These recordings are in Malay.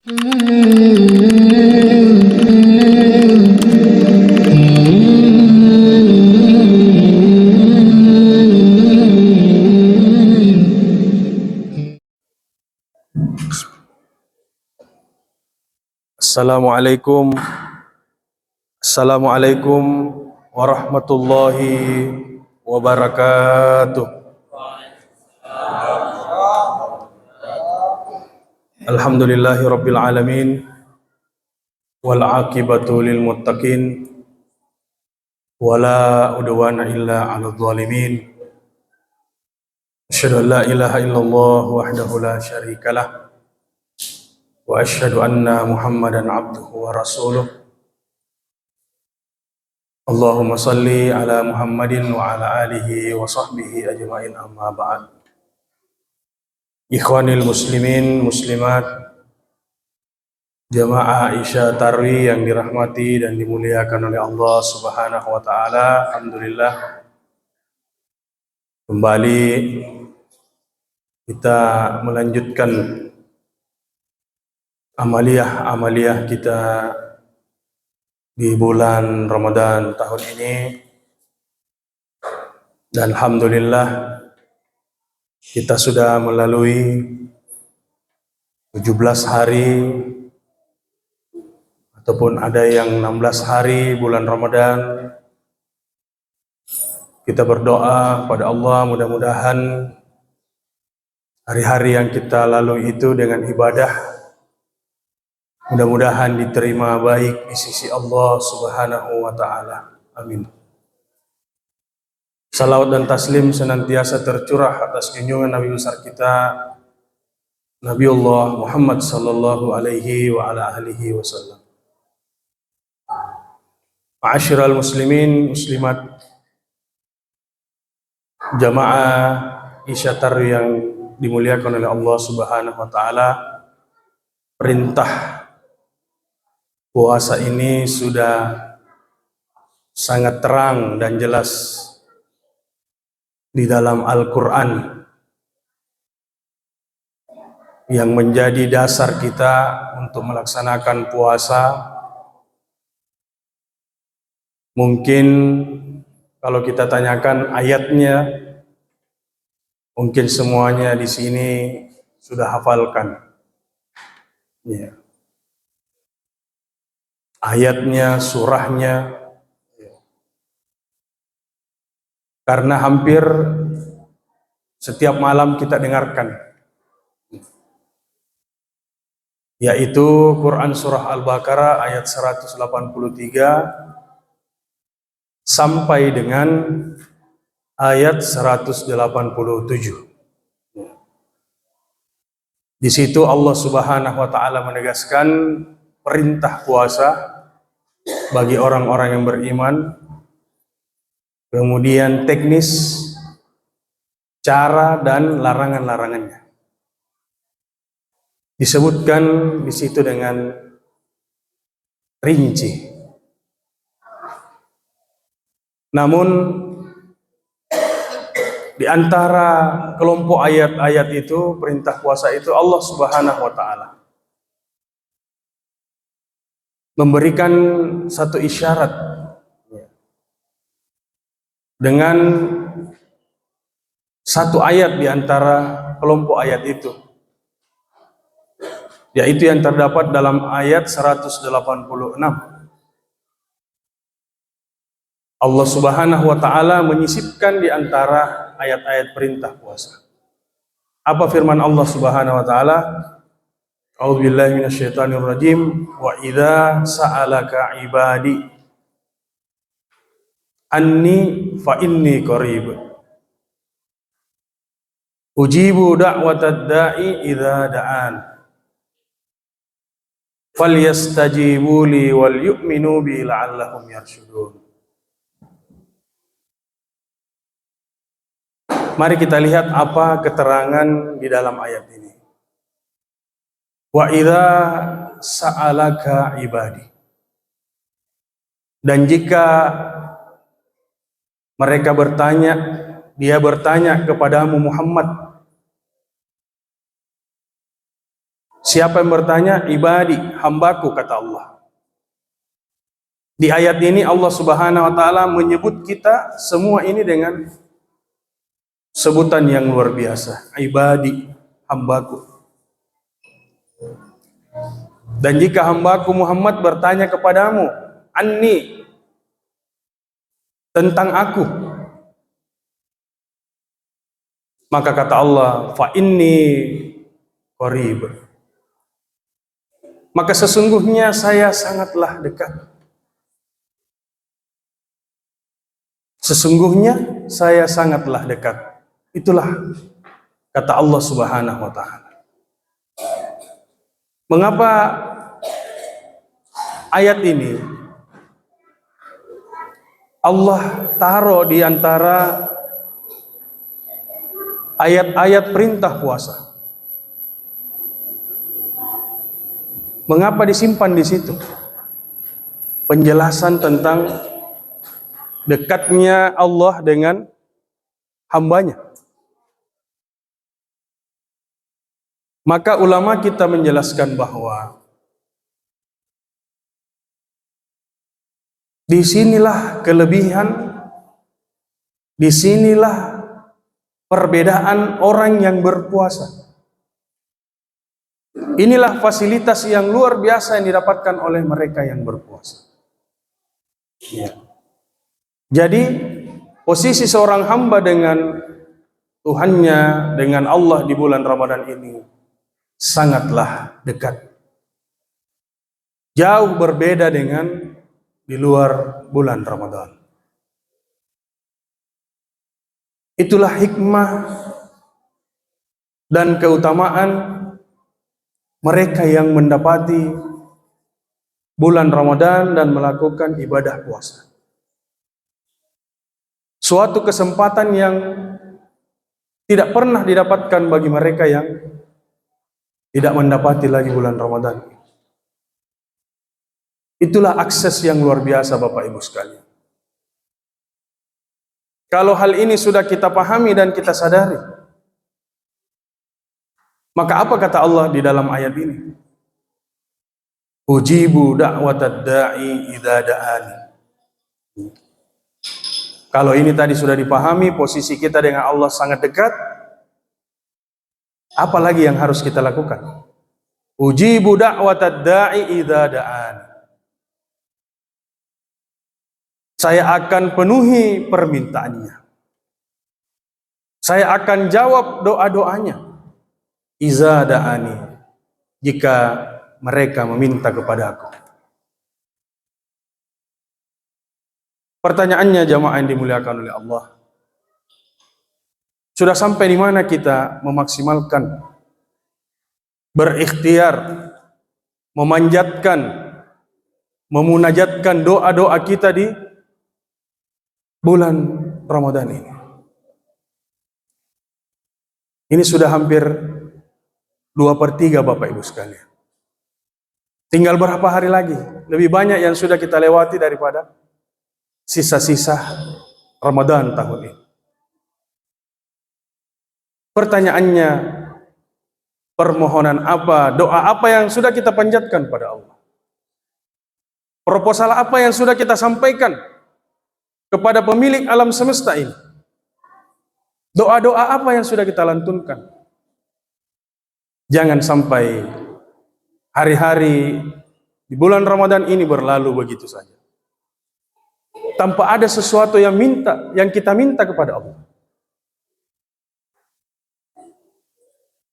Assalamualaikum warahmatullahi wabarakatuh. Alhamdulillahi rabbil alamin wal aqibatu lil muttaqin wala udwana illa 'alal zalimin. Asyhadu an la ilaha illallah wahdahu la syarikalah wa asyhadu anna Muhammadan abduhu wa rasuluh. Allahumma salli ala Muhammadin wa ala alihi wa sahbihi ajma'in, amma ba'd. Ikhwanil muslimin muslimat, jamaah Isya Tarwi yang dirahmati dan dimuliakan oleh Allah Subhanahu wa taala. Alhamdulillah, kembali kita melanjutkan amaliyah kita di bulan Ramadan tahun ini, dan alhamdulillah kita sudah melalui 17 hari ataupun ada yang 16 hari bulan Ramadan. Kita berdoa pada Allah, mudah-mudahan hari-hari yang kita lalui itu dengan ibadah mudah-mudahan diterima baik di sisi Allah Subhanahu wa taala. Amin. Salawat dan taslim senantiasa tercurah atas junjungan Nabi besar kita Nabiullah Muhammad sallallahu alaihi wa ala alihi wasallam. Ma'asyiral muslimin muslimat, jamaah Isya Tarwi yang dimuliakan oleh Allah Subhanahu wa taala, perintah puasa ini sudah sangat terang dan jelas di dalam Al-Quran yang menjadi dasar kita untuk melaksanakan puasa. Mungkin kalau kita tanyakan ayatnya, mungkin semuanya di sini sudah hafalkan. Ya. Ayatnya, surahnya, karena hampir setiap malam kita dengarkan, yaitu Quran surah Al-Baqarah ayat 183 sampai dengan ayat 187. Di situ Allah Subhanahu wa taala menegaskan perintah puasa bagi orang-orang yang beriman. Kemudian teknis, cara dan larangan-larangannya disebutkan di situ dengan rinci. Namun di antara kelompok ayat-ayat itu, perintah puasa itu, Allah Subhanahu wa taala memberikan satu isyarat dengan satu ayat di antara kelompok ayat itu, yaitu yang terdapat dalam ayat 186. Allah Subhanahu wa taala menyisipkan di antara ayat-ayat perintah puasa. Apa firman Allah Subhanahu wa taala? A'udzubillahi minasyaitonir rajim. Wa idza sa'alaka ibadi anni fa inni qarib ujibu da'watad da'i idza da'an falyastajibu li wal yu'minu bi la'allahum yarshudun. Mari kita lihat apa keterangan di dalam ayat ini. Wa idza sa'alaka ibadi, dan jika mereka bertanya, dia bertanya kepadamu Muhammad, Siapa yang bertanya? Ibadi, hambaku, kata Allah. Di ayat ini Allah Subhanahu wa taala menyebut kita semua ini dengan sebutan yang luar biasa. Ibadi, hambaku. Dan jika hambaku Muhammad bertanya kepadamu, anni, tentang aku, maka kata Allah, fa inni qarib, maka sesungguhnya saya sangatlah dekat. Sesungguhnya saya sangatlah dekat. Itulah kata Allah Subhanahu wa taala. Mengapa ayat ini Allah taruh di antara ayat-ayat perintah puasa? Mengapa disimpan di situ? Penjelasan tentang dekatnya Allah dengan hambanya. Maka ulama kita menjelaskan bahwa disinilah kelebihan, disinilah perbedaan orang yang berpuasa. Inilah fasilitas yang luar biasa yang didapatkan oleh mereka yang berpuasa. Ya. Jadi posisi seorang hamba dengan Tuhannya, dengan Allah di bulan Ramadan ini sangatlah dekat. Jauh berbeda dengan di luar bulan Ramadan. Itulah hikmah dan keutamaan mereka yang mendapati bulan Ramadan dan melakukan ibadah puasa. Suatu kesempatan yang tidak pernah didapatkan bagi mereka yang tidak mendapati lagi bulan Ramadan. Itulah akses yang luar biasa Bapak Ibu sekalian. Kalau hal ini sudah kita pahami dan kita sadari, maka apa kata Allah di dalam ayat ini? Ujibu da'watad da'i idza da'ani. Kalau ini tadi sudah dipahami, posisi kita dengan Allah sangat dekat, apa lagi yang harus kita lakukan? Ujibu da'watad da'i idza da'ani. Saya akan penuhi permintaannya. Saya akan jawab doa-doanya. Iza da'ani, jika mereka meminta kepada aku. Pertanyaannya jamaah yang dimuliakan oleh Allah, sudah sampai di mana kita memaksimalkan, berikhtiar, memanjatkan, memunajatkan doa-doa kita di bulan Ramadan ini? Ini sudah hampir 2/3 Bapak Ibu sekalian. Tinggal berapa hari lagi? Lebih banyak yang sudah kita lewati daripada sisa-sisa Ramadan tahun ini. Pertanyaannya, permohonan apa, doa apa yang sudah kita panjatkan pada Allah? Proposal apa yang sudah kita sampaikan kepada pemilik alam semesta ini? Doa-doa apa yang sudah kita lantunkan? Jangan sampai hari-hari di bulan Ramadan ini berlalu begitu saja, tanpa ada sesuatu yang kita minta kepada Allah.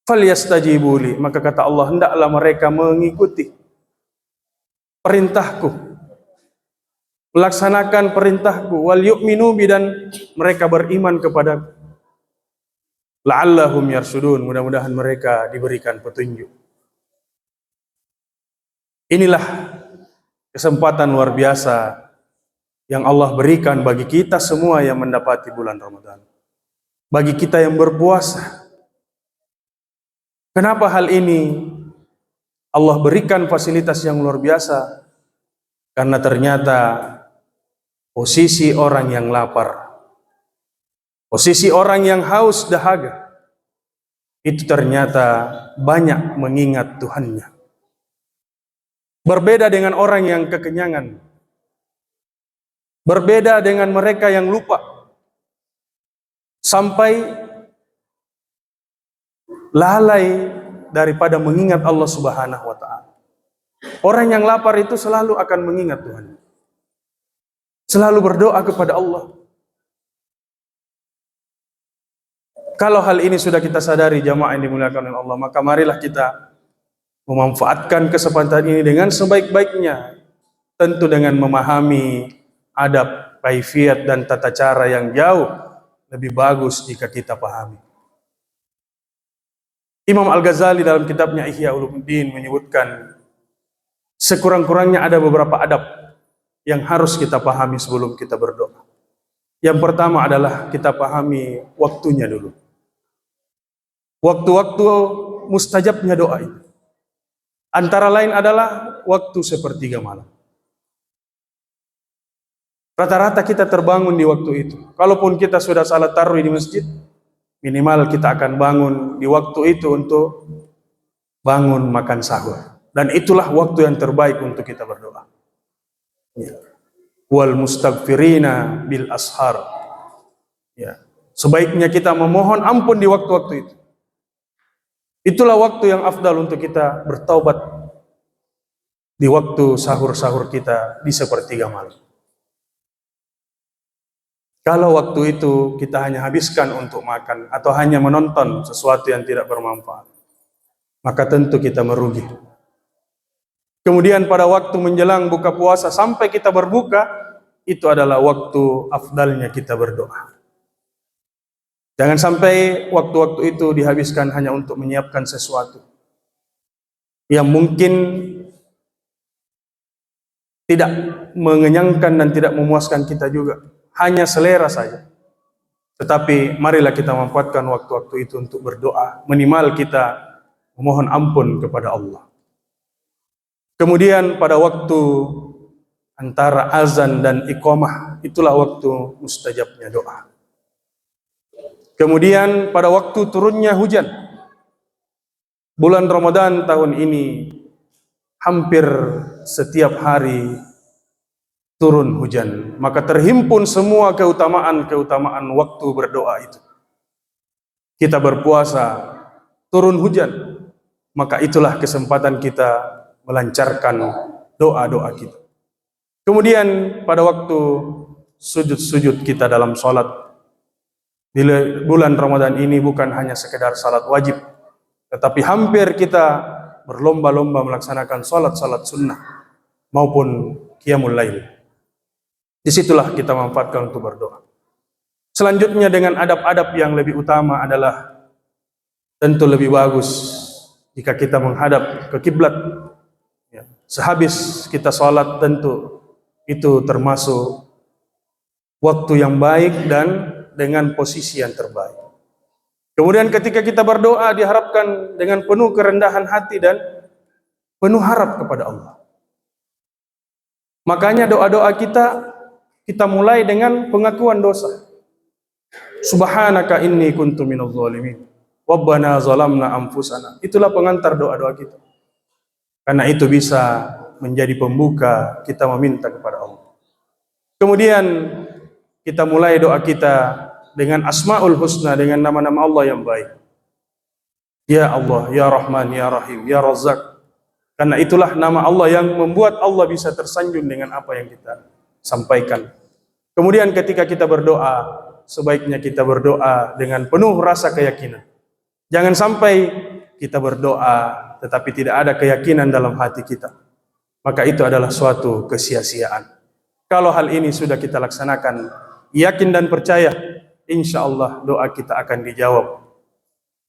Falyastajibu li, maka kata Allah, hendaklah mereka mengikuti perintahku, melaksanakan perintahku, wal yu'minu bi, dan mereka beriman kepadaku. La'allahum yarsudun, mudah-mudahan mereka diberikan petunjuk. Inilah kesempatan luar biasa yang Allah berikan bagi kita semua yang mendapati bulan Ramadan, bagi kita yang berpuasa. Kenapa hal ini Allah berikan fasilitas yang luar biasa? Karena ternyata posisi orang yang lapar, posisi orang yang haus dahaga, itu ternyata banyak mengingat Tuhannya. Berbeda dengan orang yang kekenyangan. Berbeda dengan mereka yang lupa. Sampai lalai daripada mengingat Allah Subhanahu wa Ta'ala. Orang yang lapar itu selalu akan mengingat Tuhan. Selalu berdoa kepada Allah. Kalau hal ini sudah kita sadari, jamaah yang dimuliakan oleh Allah, maka marilah kita memanfaatkan kesempatan ini dengan sebaik-baiknya. Tentu dengan memahami adab, kaifiat dan tata cara yang jauh lebih bagus jika kita pahami. Imam Al-Ghazali dalam kitabnya Ihya Ulumuddin menyebutkan sekurang-kurangnya ada beberapa adab yang harus kita pahami sebelum kita berdoa. Yang pertama adalah kita pahami waktunya dulu. Waktu-waktu mustajabnya doa itu. Antara lain adalah waktu sepertiga malam. Rata-rata kita terbangun di waktu itu. Kalaupun kita sudah salat tarawih di masjid, minimal kita akan bangun di waktu itu untuk bangun makan sahur. Dan itulah waktu yang terbaik untuk kita berdoa. Ya. Wal mustaghfirina bil ashar. Ya. Sebaiknya kita memohon ampun di waktu-waktu itu. Itulah waktu yang afdal untuk kita bertaubat di waktu sahur-sahur kita di sepertiga malam. Kalau waktu itu kita hanya habiskan untuk makan atau hanya menonton sesuatu yang tidak bermanfaat, maka tentu kita merugi. Kemudian pada waktu menjelang buka puasa sampai kita berbuka, itu adalah waktu afdalnya kita berdoa. Jangan sampai waktu-waktu itu dihabiskan hanya untuk menyiapkan sesuatu yang mungkin tidak mengenyangkan dan tidak memuaskan kita juga. Hanya selera saja. Tetapi marilah kita manfaatkan waktu-waktu itu untuk berdoa. Minimal kita memohon ampun kepada Allah. Kemudian pada waktu antara azan dan iqamah, itulah waktu mustajabnya doa. Kemudian pada waktu turunnya hujan. Bulan Ramadan tahun ini hampir setiap hari turun hujan, maka terhimpun semua keutamaan-keutamaan waktu berdoa itu. Kita berpuasa, turun hujan, maka itulah kesempatan kita melancarkan doa-doa kita. Kemudian pada waktu sujud-sujud kita dalam sholat, di bulan Ramadan ini bukan hanya sekedar salat wajib, tetapi hampir kita berlomba-lomba melaksanakan salat-salat sunnah maupun qiyamul lail. Disitulah kita manfaatkan untuk berdoa. Selanjutnya dengan adab-adab yang lebih utama adalah tentu lebih bagus jika kita menghadap ke kiblat. Ya. Sehabis kita salat tentu itu termasuk waktu yang baik dan dengan posisi yang terbaik. Kemudian ketika kita berdoa diharapkan dengan penuh kerendahan hati dan penuh harap kepada Allah. Makanya doa-doa kita mulai dengan pengakuan dosa. Subhanaka inni kuntu minadh dhalimin. Rabbana zalamna anfusana. Itulah pengantar doa-doa kita. Karena itu bisa menjadi pembuka kita meminta kepada Allah. Kemudian kita mulai doa kita dengan Asmaul Husna, dengan nama-nama Allah yang baik. Ya Allah, Ya Rahman, Ya Rahim, Ya Razzaq. Karena itulah nama Allah yang membuat Allah bisa tersanjung dengan apa yang kita sampaikan. Kemudian ketika kita berdoa, sebaiknya kita berdoa dengan penuh rasa keyakinan. Jangan sampai kita berdoa tetapi tidak ada keyakinan dalam hati kita. Maka itu adalah suatu kesia-siaan. Kalau hal ini sudah kita laksanakan, yakin dan percaya, insya Allah doa kita akan dijawab.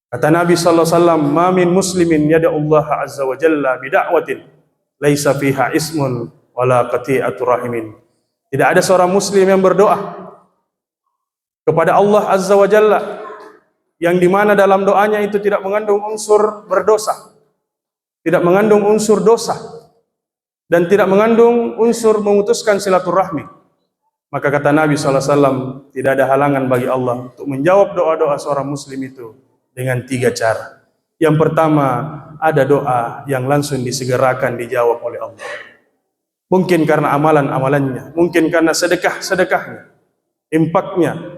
Kata Nabi SAW, "Ma min muslimin yada'ullaha azza wa jalla bida'watin laisa fiha ismun wala qati'atu rahimin." Tidak ada seorang muslim yang berdoa kepada Allah azza wa jalla yang dimana dalam doanya itu tidak mengandung unsur berdosa, tidak mengandung unsur dosa, dan tidak mengandung unsur memutuskan silaturahmi. Maka kata Nabi SAW, tidak ada halangan bagi Allah untuk menjawab doa-doa seorang muslim itu dengan 3 cara. Yang pertama, ada doa yang langsung disegerakan dijawab oleh Allah. Mungkin karena amalan-amalannya, mungkin karena sedekah-sedekahnya, infaknya,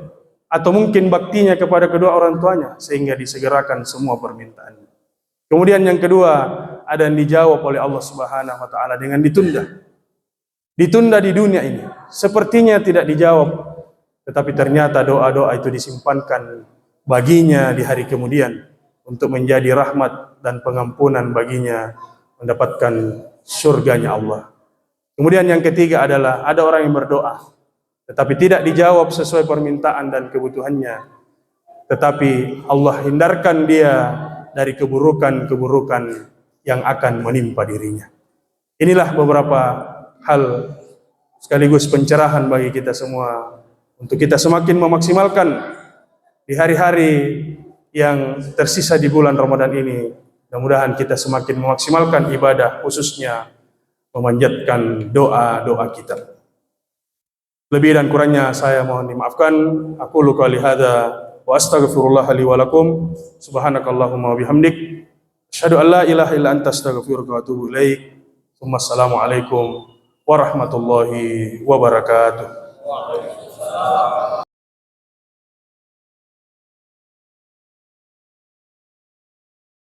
atau mungkin baktinya kepada kedua orang tuanya, sehingga disegerakan semua permintaannya. Kemudian yang kedua, ada yang dijawab oleh Allah Subhanahu wa taala dengan ditunda. Ditunda di dunia ini. Sepertinya tidak dijawab, tetapi ternyata doa-doa itu disimpankan baginya di hari kemudian untuk menjadi rahmat dan pengampunan baginya, mendapatkan surganya Allah. Kemudian yang ketiga adalah ada orang yang berdoa tetapi tidak dijawab sesuai permintaan dan kebutuhannya, tetapi Allah hindarkan dia dari keburukan-keburukan yang akan menimpa dirinya. Inilah beberapa hal sekaligus pencerahan bagi kita semua untuk kita semakin memaksimalkan di hari-hari yang tersisa di bulan Ramadan ini. Mudah-mudahan kita semakin memaksimalkan ibadah, khususnya memanjatkan doa-doa kita. Lebih dan kurangnya saya mohon dimaafkan. Aku qouli hadza wa astaghfirullah li wa lakum. Subhanakallahumma wa bihamdik asyhadu an la ilaha illa anta astaghfiruka wa atubu ilaik. Wassalamualaikum warahmatullahi wabarakatuh.